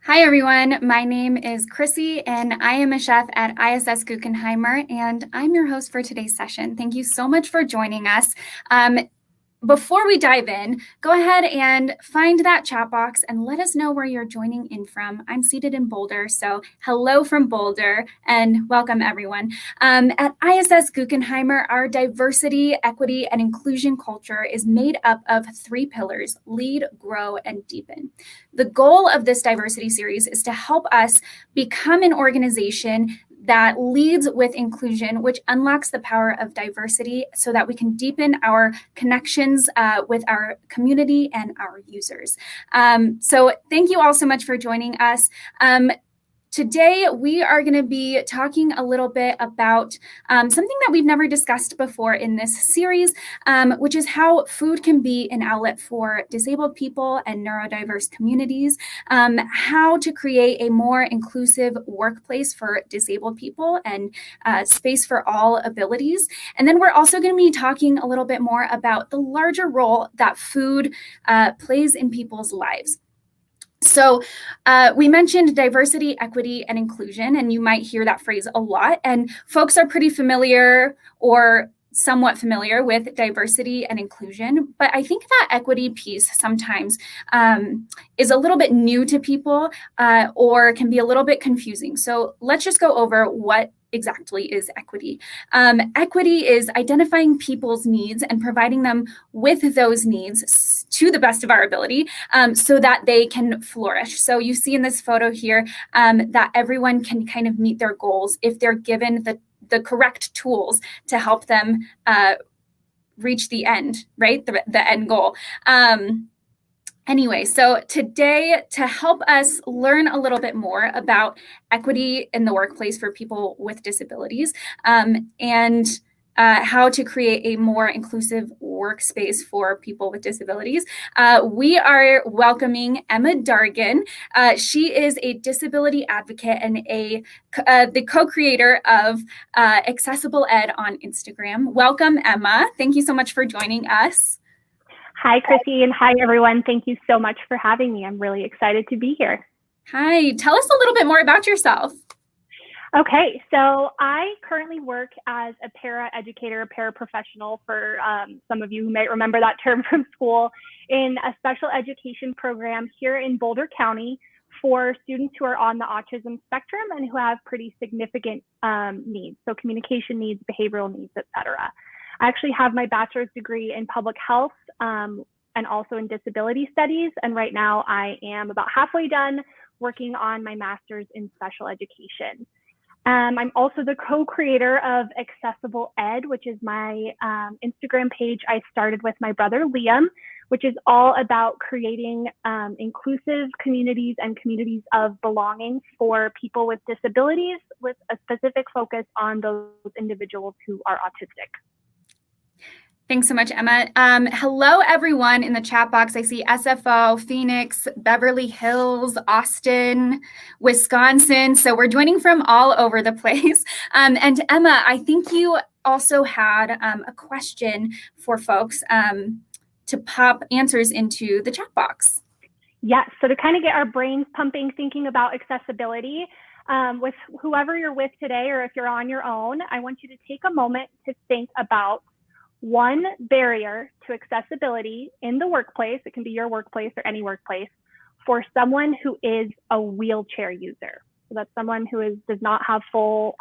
Hi, everyone. My name is Chrissy, and I am a chef at ISS Guggenheimer, and I'm your host for today's session. Thank you so much for joining us. Before we dive in, go ahead and find that chat box and let us know where you're joining in from. I'm seated in Boulder, so hello from Boulder and welcome everyone. At ISS Guggenheimer, our diversity, equity, and inclusion culture is made up of 3 pillars: lead, grow, and deepen. The goal of this diversity series is to help us become an organization that leads with inclusion, which unlocks the power of diversity so that we can deepen our connections with our community and our users. So thank you all so much for joining us. Today, we are going to be talking a little bit about something that we've never discussed before in this series, which is how food can be an outlet for disabled people and neurodiverse communities, how to create a more inclusive workplace for disabled people and space for all abilities. And then we're also going to be talking a little bit more about the larger role that food plays in people's lives. So we mentioned diversity, equity, and inclusion, and you might hear that phrase a lot. And folks are pretty familiar or somewhat familiar with diversity and inclusion. But I think that equity piece sometimes is a little bit new to people or can be a little bit confusing. So let's just go over what exactly is equity. Equity is identifying people's needs and providing them with those needs to the best of our ability so that they can flourish. So you see in this photo here that everyone can kind of meet their goals if they're given the correct tools to help them reach the end, right? The end goal. Anyway, so today, to help us learn a little bit more about equity in the workplace for people with disabilities and how to create a more inclusive workspace for people with disabilities, we are welcoming Emma Dargen. She is a disability advocate and the co-creator of Accessible Ed on Instagram. Welcome, Emma. Thank you so much for joining us. Hi, Chrissy, and hi, everyone. Thank you so much for having me. I'm really excited to be here. Hi, tell us a little bit more about yourself. Okay, so I currently work as a paraeducator, a paraprofessional for some of you who might remember that term from school, in a special education program here in Boulder County for students who are on the autism spectrum and who have pretty significant needs, so communication needs, behavioral needs, etc. I actually have my bachelor's degree in public health and also in disability studies. And right now I am about halfway done working on my master's in special education. I'm also the co-creator of Accessible Ed, which is my Instagram page I started with my brother Liam, which is all about creating inclusive communities and communities of belonging for people with disabilities, with a specific focus on those individuals who are autistic. Thanks so much, Emma. Hello, everyone in the chat box. I see SFO, Phoenix, Beverly Hills, Austin, Wisconsin. So we're joining from all over the place. And Emma, I think you also had a question for folks to pop answers into the chat box. Yes, so to kind of get our brains pumping, thinking about accessibility, with whoever you're with today, or if you're on your own, I want you to take a moment to think about one barrier to accessibility in the workplace. It can be your workplace or any workplace for someone who is a wheelchair user. So that's someone who does not have full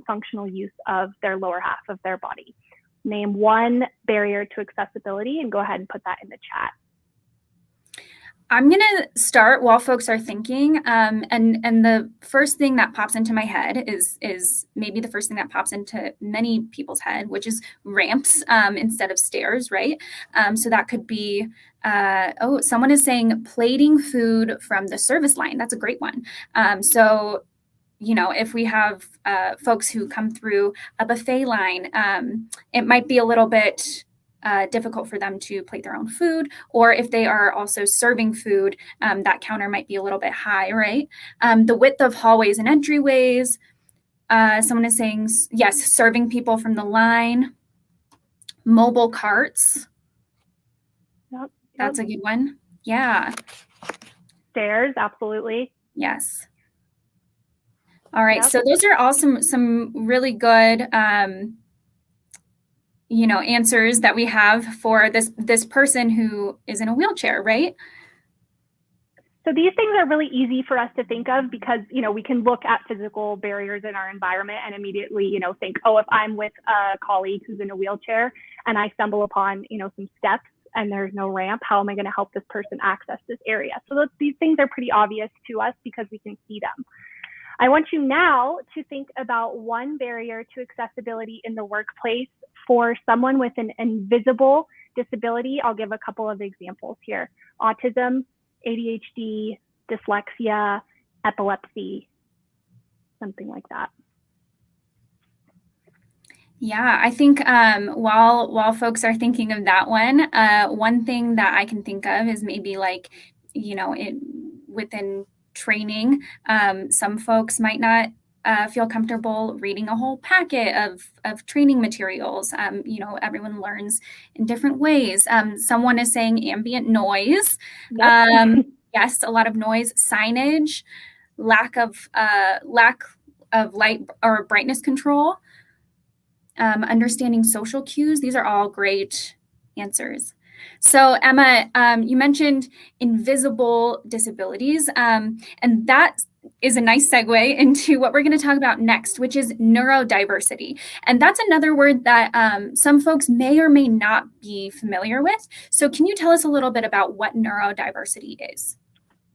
functional use of their lower half of their body. Name one barrier to accessibility and go ahead and put that in the chat. I'm going to start while folks are thinking, and the first thing that pops into my head is maybe the first thing that pops into many people's head, which is ramps instead of stairs, right? So that could be, someone is saying plating food from the service line. That's a great one. So, you know, if we have folks who come through a buffet line, it might be a little bit difficult for them to plate their own food, or if they are also serving food, that counter might be a little bit high, right? The width of hallways and entryways. Someone is saying, yes, serving people from the line. Mobile carts. Yep. That's a good one. Yeah. Stairs, absolutely. Yes. All right. Yep. So those are all some really good answers that we have for this person who is in a wheelchair, right? So these things are really easy for us to think of because, we can look at physical barriers in our environment and immediately, think, oh, if I'm with a colleague who's in a wheelchair and I stumble upon, some steps and there's no ramp, how am I going to help this person access this area? So these things are pretty obvious to us because we can see them. I want you now to think about one barrier to accessibility in the workplace for someone with an invisible disability. I'll give a couple of examples here. Autism, ADHD, dyslexia, epilepsy, something like that. Yeah, I think while folks are thinking of that one thing that I can think of is maybe like, within training, some folks might not feel comfortable reading a whole packet of training materials. Everyone learns in different ways. Someone is saying ambient noise. Yep. Yes, a lot of noise. Signage, lack of light or brightness control. Understanding social cues. These are all great answers. So Emma, you mentioned invisible disabilities, and that is a nice segue into what we're going to talk about next, which is neurodiversity. And that's another word that some folks may or may not be familiar with. So can you tell us a little bit about what neurodiversity is?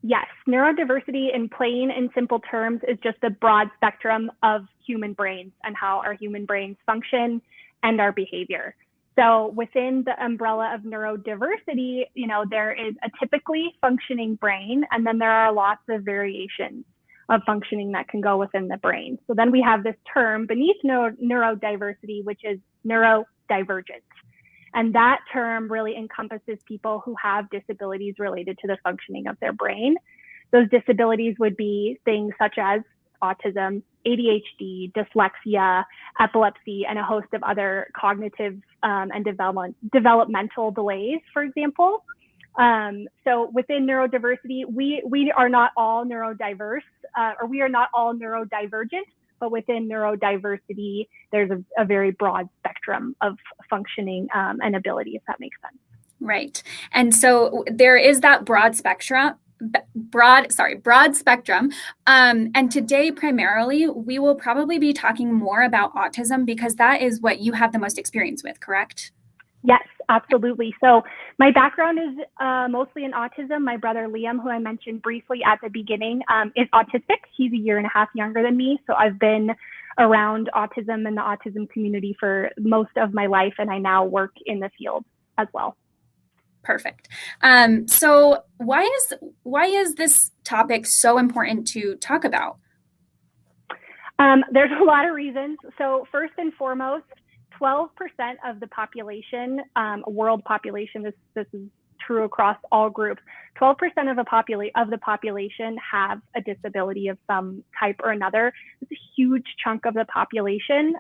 Yes, neurodiversity in plain and simple terms is just a broad spectrum of human brains and how our human brains function and our behavior. So within the umbrella of neurodiversity, there is a typically functioning brain, and then there are lots of variations of functioning that can go within the brain. So then we have this term beneath neurodiversity, which is neurodivergence. And that term really encompasses people who have disabilities related to the functioning of their brain. Those disabilities would be things such as autism, ADHD, dyslexia, epilepsy, and a host of other cognitive and developmental delays, for example. So within neurodiversity, we are not all neurodiverse, or we are not all neurodivergent, but within neurodiversity, there's a very broad spectrum of functioning and ability, if that makes sense. Right. And so there is that broad spectrum. And today, primarily, we will probably be talking more about autism because that is what you have the most experience with, correct? Yes, absolutely. So my background is mostly in autism. My brother Liam, who I mentioned briefly at the beginning, is autistic. He's a year and a half younger than me. So I've been around autism and the autism community for most of my life, and I now work in the field as well. Perfect. So why is this topic so important to talk about? There's a lot of reasons. So first and foremost, 12% of the population, world population, this is true across all groups, 12% of the population have a disability of some type or another. It's a huge chunk of the population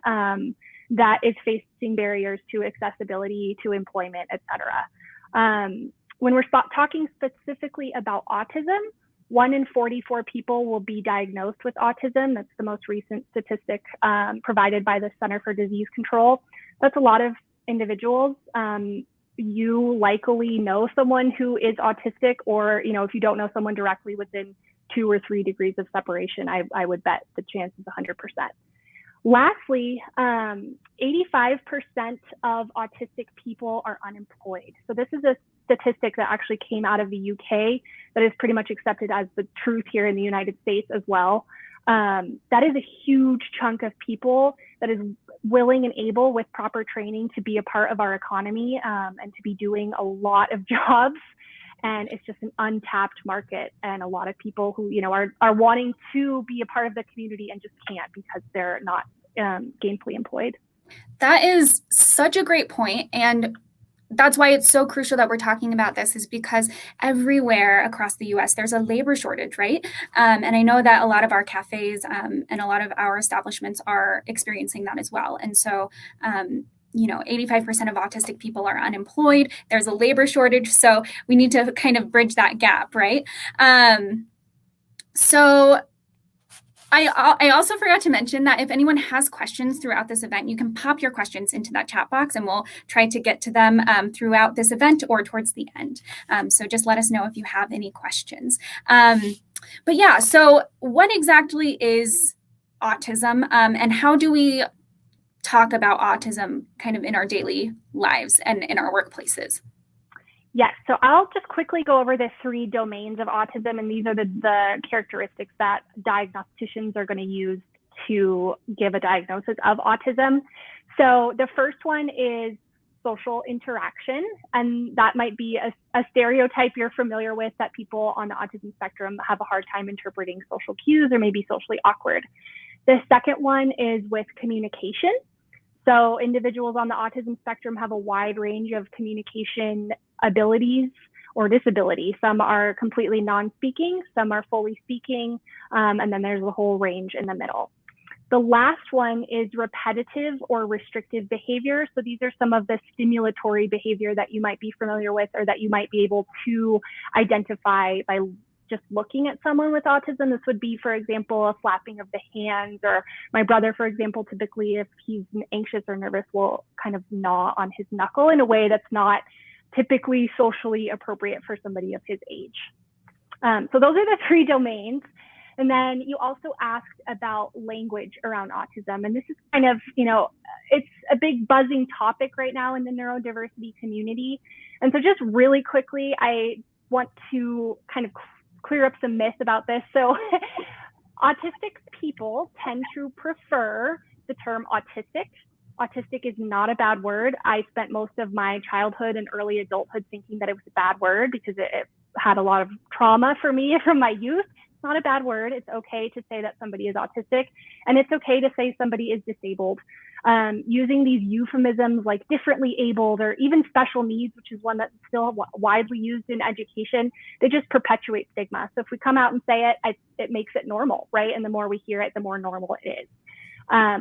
that is facing barriers to accessibility, to employment, et cetera. When we're talking specifically about autism, 1 in 44 people will be diagnosed with autism. That's the most recent statistic provided by the Center for Disease Control. That's a lot of individuals. You likely know someone who is autistic, or if you don't know someone directly, within 2 or 3 degrees of separation, I would bet the chance is 100%. Lastly, 85% of autistic people are unemployed. So this is a statistic that actually came out of the UK that is pretty much accepted as the truth here in the United States as well. That is a huge chunk of people that is willing and able, with proper training, to be a part of our economy and to be doing a lot of jobs. And it's just an untapped market, and a lot of people who are wanting to be a part of the community and just can't because they're not gainfully employed. That is such a great point, and that's why it's so crucial that we're talking about this, is because everywhere across the US there's a labor shortage, right? And I know that a lot of our cafes and a lot of our establishments are experiencing that as well. And so 85% of autistic people are unemployed. There's a labor shortage, so we need to kind of bridge that gap, right? So I also forgot to mention that if anyone has questions throughout this event, you can pop your questions into that chat box, and we'll try to get to them throughout this event or towards the end. So just let us know if you have any questions. But yeah, so what exactly is autism, and how do we talk about autism kind of in our daily lives and in our workplaces? Yes, so I'll just quickly go over the 3 domains of autism, and these are the characteristics that diagnosticians are going to use to give a diagnosis of autism. So the first one is social interaction, and that might be a stereotype you're familiar with, that people on the autism spectrum have a hard time interpreting social cues or maybe socially awkward. The second one is with communication. So individuals on the autism spectrum have a wide range of communication abilities or disability. Some are completely non-speaking, some are fully speaking, and then there's a whole range in the middle. The last one is repetitive or restrictive behavior. So these are some of the stimulatory behavior that you might be familiar with, or that you might be able to identify by just looking at someone with autism. This would be, for example, a flapping of the hands, or my brother, for example, typically if he's anxious or nervous, will kind of gnaw on his knuckle in a way that's not typically socially appropriate for somebody of his age. So those are the 3 domains. And then you also asked about language around autism. And this is kind of, it's a big buzzing topic right now in the neurodiversity community. And so just really quickly, I want to kind of clear up some myths about this. So autistic people tend to prefer the term autistic. Autistic is not a bad word. I spent most of my childhood and early adulthood thinking that it was a bad word because it had a lot of trauma for me from my youth. It's not a bad word. It's okay to say that somebody is autistic, and it's okay to say somebody is disabled. Using these euphemisms like differently abled or even special needs, which is one that's still widely used in education, they just perpetuate stigma. So if we come out and say it, it makes it normal, right? And the more we hear it, the more normal it is.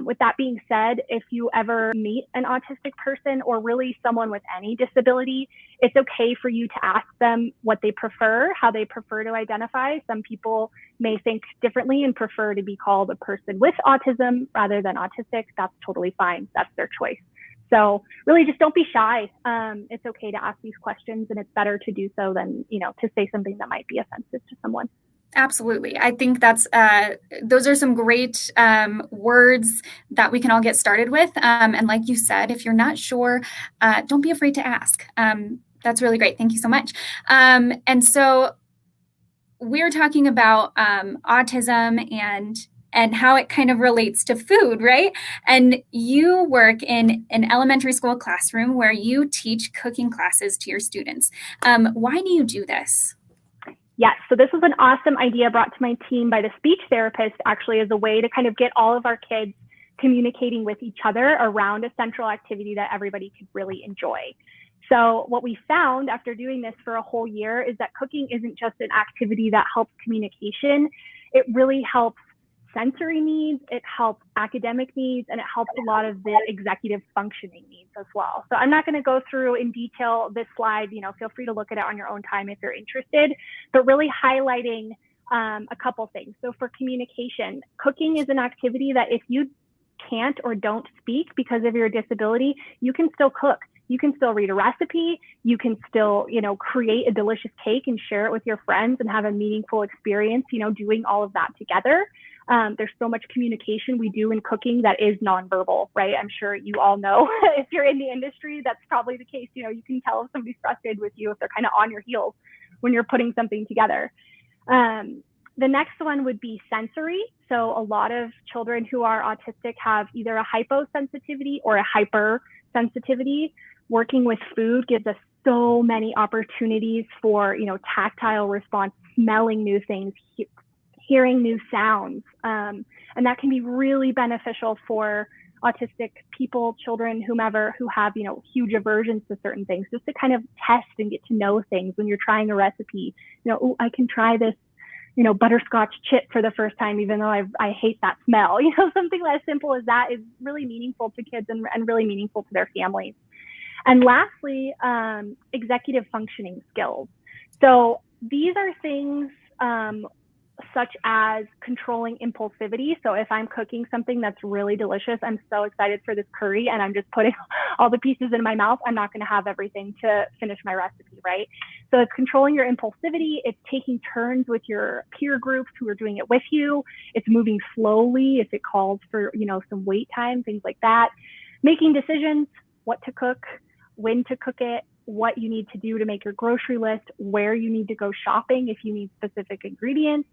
With that being said, if you ever meet an autistic person, or really someone with any disability, it's okay for you to ask them what they prefer, how they prefer to identify. Some people may think differently and prefer to be called a person with autism rather than autistic. That's totally fine. That's their choice. So really just don't be shy. It's okay to ask these questions, and it's better to do so than, to say something that might be offensive to someone. Absolutely. I think those are some great words that we can all get started with. And like you said, if you're not sure, don't be afraid to ask. That's really great. Thank you so much. And so we're talking about autism and how it kind of relates to food, right? And you work in an elementary school classroom where you teach cooking classes to your students. Why do you do this? Yes, so this was an awesome idea brought to my team by the speech therapist, actually, as a way to kind of get all of our kids communicating with each other around a central activity that everybody could really enjoy. So what we found after doing this for a whole year is that cooking isn't just an activity that helps communication. It really helps sensory needs, it helps academic needs, and it helps a lot of the executive functioning needs as well. So I'm not going to go through in detail this slide. Feel free to look at it on your own time if you're interested, but really highlighting a couple things. So for communication, cooking is an activity that if you can't or don't speak because of your disability, you can still cook. You can still read a recipe. You can still, create a delicious cake and share it with your friends and have a meaningful experience, doing all of that together. There's so much communication we do in cooking that is nonverbal, right? I'm sure you all know if you're in the industry, that's probably the case. You can tell if somebody's frustrated with you, if they're kind of on your heels when you're putting something together. The next one would be sensory. So a lot of children who are autistic have either a hyposensitivity or a hypersensitivity. Working with food gives us so many opportunities for, tactile response, smelling new things, hearing new sounds. And that can be really beneficial for autistic people, children, whomever, who have, huge aversions to certain things, just to kind of test and get to know things when you're trying a recipe. I can try this, butterscotch chip for the first time, even though I hate that smell. Something as simple as that is really meaningful to kids and really meaningful to their families. And lastly, executive functioning skills. So these are things such as controlling impulsivity. So if I'm cooking something that's really delicious, I'm so excited for this curry and I'm just putting all the pieces in my mouth, I'm not going to have everything to finish my recipe, right? So it's controlling your impulsivity. It's taking turns with your peer groups who are doing it with you. It's moving slowly if it calls for, some wait time, things like that. Making decisions, what to cook, when to cook it, what you need to do to make your grocery list, where you need to go shopping if you need specific ingredients,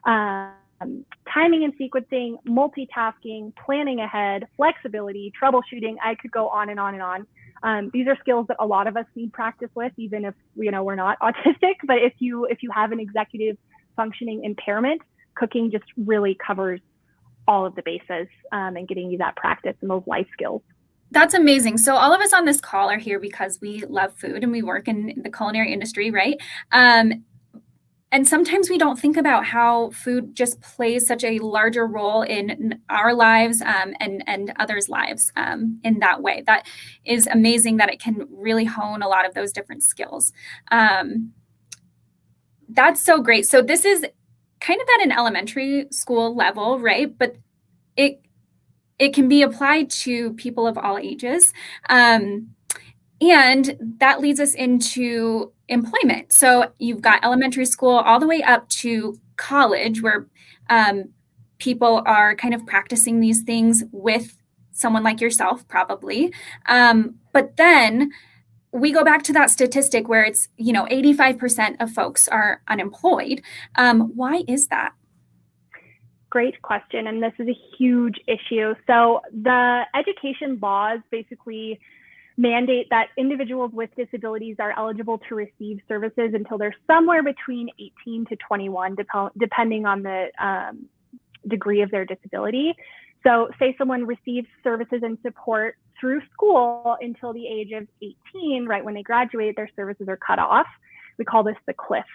timing and sequencing, multitasking, planning ahead, flexibility, troubleshooting. I could go on and on and on. These are skills that a lot of us need practice with, even if we're not autistic. But if you have an executive functioning impairment, cooking just really covers all of the bases and getting you that practice and those life skills. That's amazing. So all of us on this call are here because we love food and we work in the culinary industry, right? And sometimes we don't think about how food just plays such a larger role in our lives and others' lives in that way. That is amazing that it can really hone a lot of those different skills. That's so great. So this is kind of at an elementary school level, right? But it can be applied to people of all ages. And that leads us into employment. So you've got elementary school all the way up to college, where people are kind of practicing these things with someone like yourself, probably. But then we go back to that statistic where it's, 85% of folks are unemployed. Why is that? Great question. And this is a huge issue. So the education laws basically mandate that individuals with disabilities are eligible to receive services until they're somewhere between 18 to 21, depending on the degree of their disability. So say someone receives services and support through school until the age of 18, right when they graduate, their services are cut off. We call this the cliff.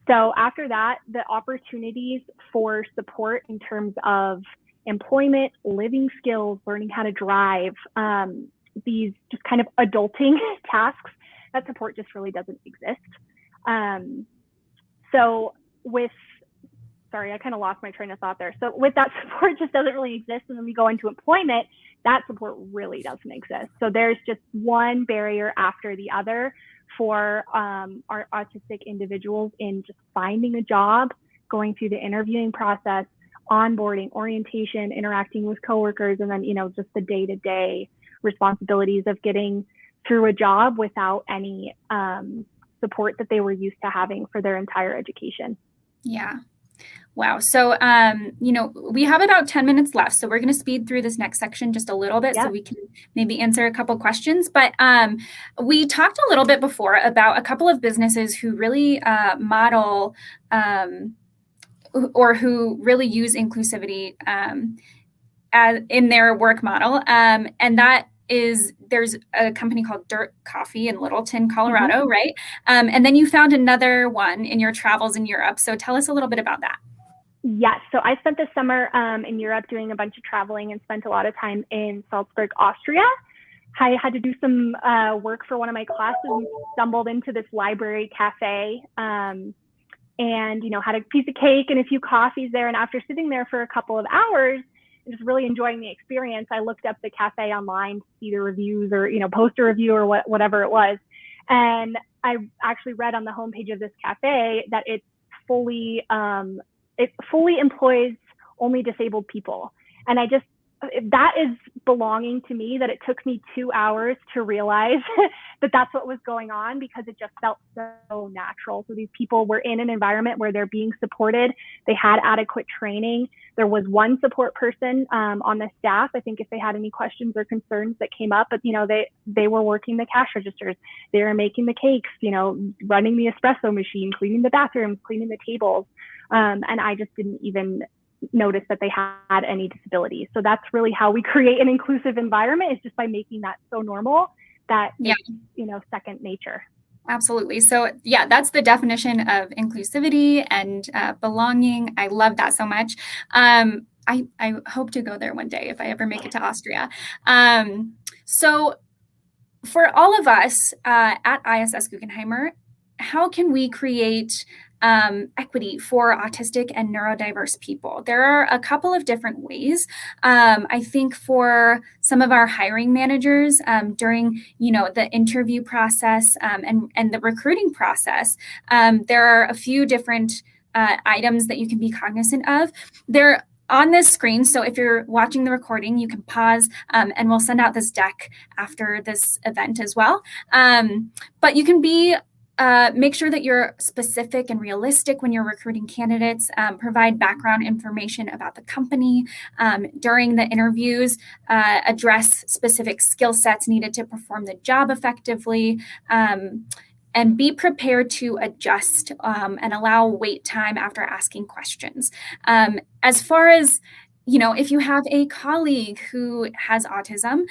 So after that, the opportunities for support in terms of employment, living skills, learning how to drive, these just kind of adulting tasks, that support just really doesn't exist. Sorry, I kind of lost my train of thought there. So with that support just doesn't really exist, and then we go into employment, that support really doesn't exist. So there's just one barrier after the other for our autistic individuals in just finding a job, going through the interviewing process, onboarding, orientation, interacting with coworkers, and then, just the day-to-day responsibilities of getting through a job without any support that they were used to having for their entire education. Yeah. Wow. So, we have about 10 minutes left. So we're going to speed through this next section just a little bit so we can maybe answer a couple questions. But we talked a little bit before about a couple of businesses who really model or who really use inclusivity in their work model. And that is, there's a company called Dirt Coffee in Littleton, Colorado, right? And then you found another one in your travels in Europe. So tell us a little bit about that. Yes. So I spent the summer in Europe doing a bunch of traveling and spent a lot of time in Salzburg, Austria. I had to do some work for one of my classes and stumbled into this library cafe and, had a piece of cake and a few coffees there. And after sitting there for a couple of hours, and just really enjoying the experience, I looked up the cafe online to see the reviews or, post a review or whatever it was. And I actually read on the homepage of this cafe that it fully employs only disabled people. And that is belonging to me, that it took me 2 hours to realize that that's what was going on, because it just felt so natural. So these people were in an environment where they're being supported. They had adequate training. There was one support person on the staff, I think, if they had any questions or concerns that came up, but they were working the cash registers. They were making the cakes, running the espresso machine, cleaning the bathrooms, cleaning the tables. And I just didn't even notice that they had any disabilities. So that's really how we create an inclusive environment, is just by making that so normal that it's, second nature. Absolutely. So that's the definition of inclusivity and belonging. I love that so much. I hope to go there one day if I ever make it to Austria. So for all of us at ISS Guggenheimer, how can we create equity for autistic and neurodiverse people? There are a couple of different ways. I think for some of our hiring managers during, the interview process and the recruiting process, there are a few different items that you can be cognizant of. They're on this screen. So if you're watching the recording, you can pause and we'll send out this deck after this event as well. But you can make sure that you're specific and realistic when you're recruiting candidates, provide background information about the company during the interviews, address specific skill sets needed to perform the job effectively, and be prepared to adjust and allow wait time after asking questions. As far as, if you have a colleague who has autism,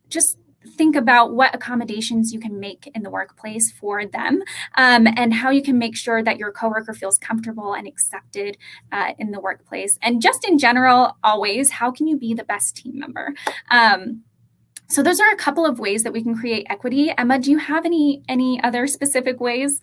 just think about what accommodations you can make in the workplace for them, and how you can make sure that your coworker feels comfortable and accepted in the workplace. And just in general, always, how can you be the best team member? So those are a couple of ways that we can create equity. Emma, do you have any other specific ways?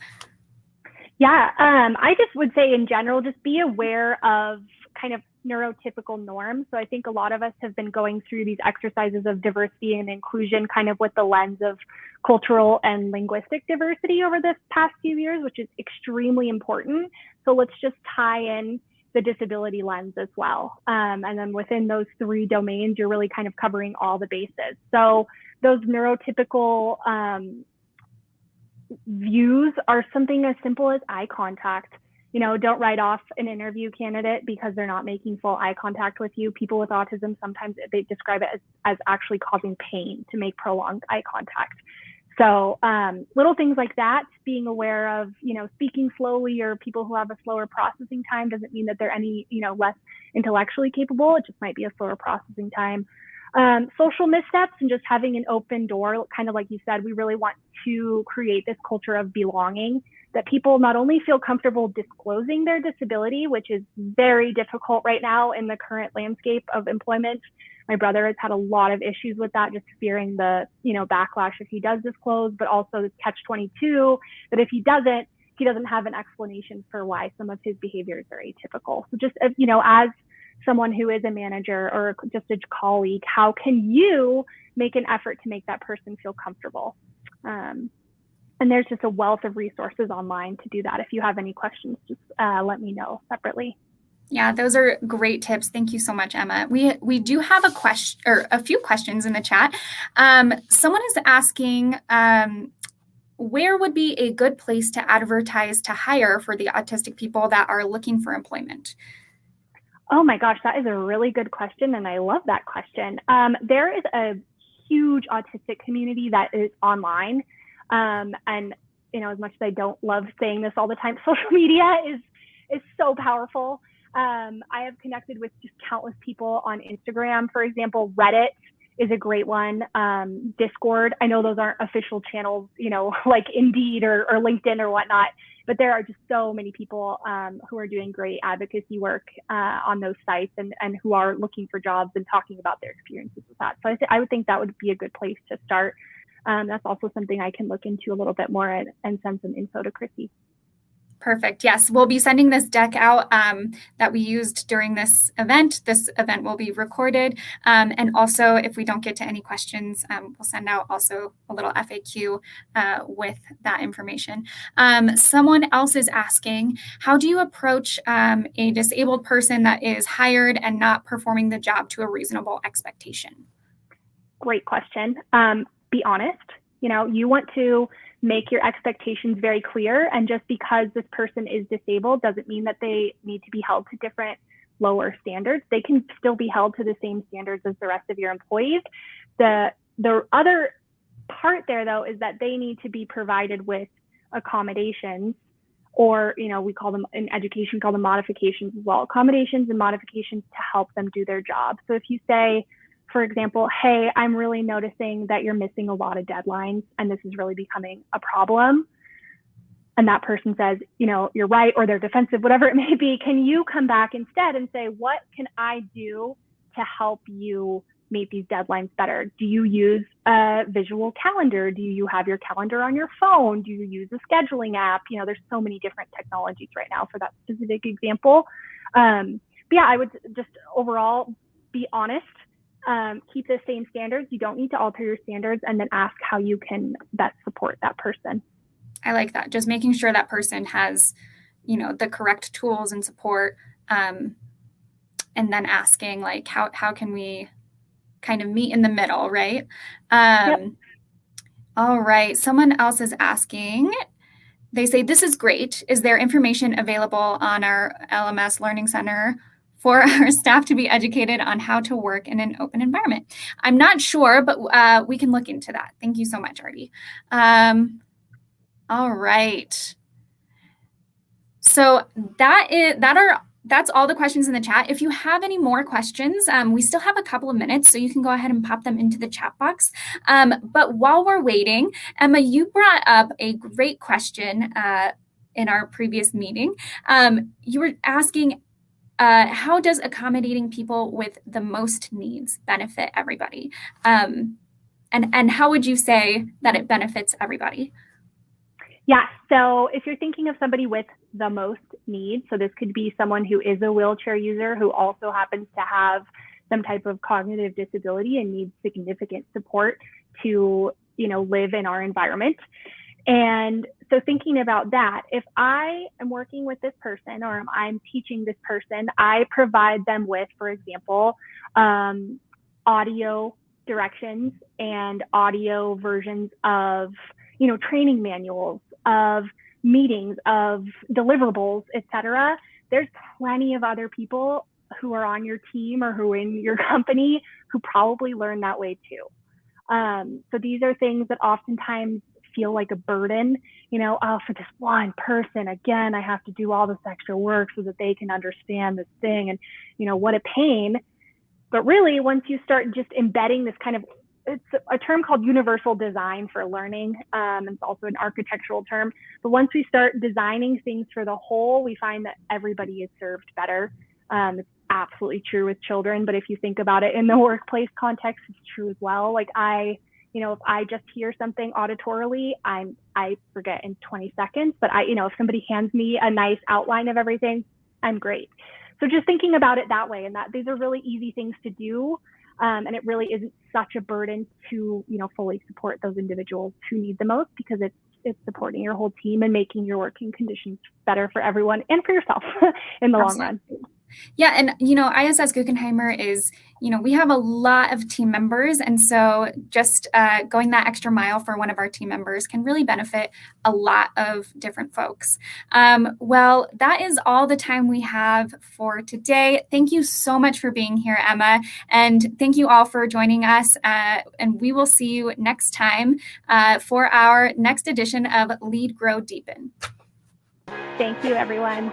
Yeah, I just would say in general, just be aware of kind of neurotypical norms. So I think a lot of us have been going through these exercises of diversity and inclusion kind of with the lens of cultural and linguistic diversity over the past few years, which is extremely important. So let's just tie in the disability lens as well. And then within those three domains, you're really kind of covering all the bases. So those neurotypical views are something as simple as eye contact. Don't write off an interview candidate because they're not making full eye contact with you. People with autism, sometimes they describe it as actually causing pain to make prolonged eye contact. So little things like that, being aware of, speaking slowly, or people who have a slower processing time doesn't mean that they're any, less intellectually capable. It just might be a slower processing time. Social missteps and just having an open door, kind of like you said, we really want to create this culture of belonging, that people not only feel comfortable disclosing their disability, which is very difficult right now in the current landscape of employment. My brother has had a lot of issues with that, just fearing the, backlash if he does disclose, but also this catch-22, that if he doesn't have an explanation for why some of his behaviors are atypical. So just, as someone who is a manager or just a colleague, how can you make an effort to make that person feel comfortable? And there's just a wealth of resources online to do that. If you have any questions, just let me know separately. Yeah, those are great tips. Thank you so much, Emma. We do have a question or a few questions in the chat. Someone is asking, where would be a good place to advertise to hire for the autistic people that are looking for employment? Oh my gosh, that is a really good question, and I love that question. There is a huge autistic community that is online, and as much as I don't love saying this all the time, social media is so powerful. I have connected with just countless people on Instagram, for example. Reddit is a great one. Discord, I know those aren't official channels, like Indeed or LinkedIn or whatnot, but there are just so many people who are doing great advocacy work on those sites and who are looking for jobs and talking about their experiences with that. So I would think that would be a good place to start. That's also something I can look into a little bit more and send some info to Chrissy. Perfect. Yes, we'll be sending this deck out that we used during this event. This event will be recorded. And also, if we don't get to any questions, we'll send out also a little FAQ with that information. Someone else is asking, how do you approach a disabled person that is hired and not performing the job to a reasonable expectation? Great question. Be honest. You want to make your expectations very clear. And just because this person is disabled doesn't mean that they need to be held to different lower standards. They can still be held to the same standards as the rest of your employees. The other part there, though, is that they need to be provided with accommodations, or, we call them in education, call them modifications as well. Accommodations and modifications to help them do their job. So if you say, for example, hey, I'm really noticing that you're missing a lot of deadlines and this is really becoming a problem. And that person says, you're right, or they're defensive, whatever it may be. Can you come back instead and say, what can I do to help you meet these deadlines better? Do you use a visual calendar? Do you have your calendar on your phone? Do you use a scheduling app? There's so many different technologies right now for that specific example. But yeah, I would just overall be honest. Keep the same standards. You don't need to alter your standards, and then ask how you can best support that person. I like that. Just making sure that person has, the correct tools and support, and then asking like, how can we kind of meet in the middle, right? Yep. All right. Someone else is asking. They say, this is great. Is there information available on our LMS Learning Center for our staff to be educated on how to work in an open environment? I'm not sure, but we can look into that. Thank you so much, Artie. All right. So that's all the questions in the chat. If you have any more questions, we still have a couple of minutes, so you can go ahead and pop them into the chat box. But while we're waiting, Emma, you brought up a great question in our previous meeting. You were asking, how does accommodating people with the most needs benefit everybody? And how would you say that it benefits everybody? Yeah, so if you're thinking of somebody with the most needs, so this could be someone who is a wheelchair user who also happens to have some type of cognitive disability and needs significant support to, live in our environment. And so thinking about that, if I am working with this person or I'm teaching this person, I provide them with, for example, audio directions and audio versions of, training manuals, of meetings, of deliverables, etc. There's plenty of other people who are on your team or who are in your company who probably learn that way too. So these are things that oftentimes feel like a burden, for this one person, again, I have to do all this extra work so that they can understand this thing, and, what a pain. But really, once you start just embedding this kind of, it's a term called universal design for learning. It's also an architectural term. But once we start designing things for the whole, we find that everybody is served better. It's absolutely true with children, but if you think about it in the workplace context, it's true as well. Like if I just hear something auditorily, I forget in 20 seconds, but if somebody hands me a nice outline of everything, I'm great. So just thinking about it that way, and that these are really easy things to do. And it really isn't such a burden to, fully support those individuals who need the most, because it's supporting your whole team and making your working conditions better for everyone and for yourself in the long run. Yeah, and ISS Guggenheimer is, we have a lot of team members, and so just going that extra mile for one of our team members can really benefit a lot of different folks. Well, that is all the time we have for today. Thank you so much for being here, Emma, and thank you all for joining us, and we will see you next time for our next edition of Lead, Grow, Deepen. Thank you, everyone.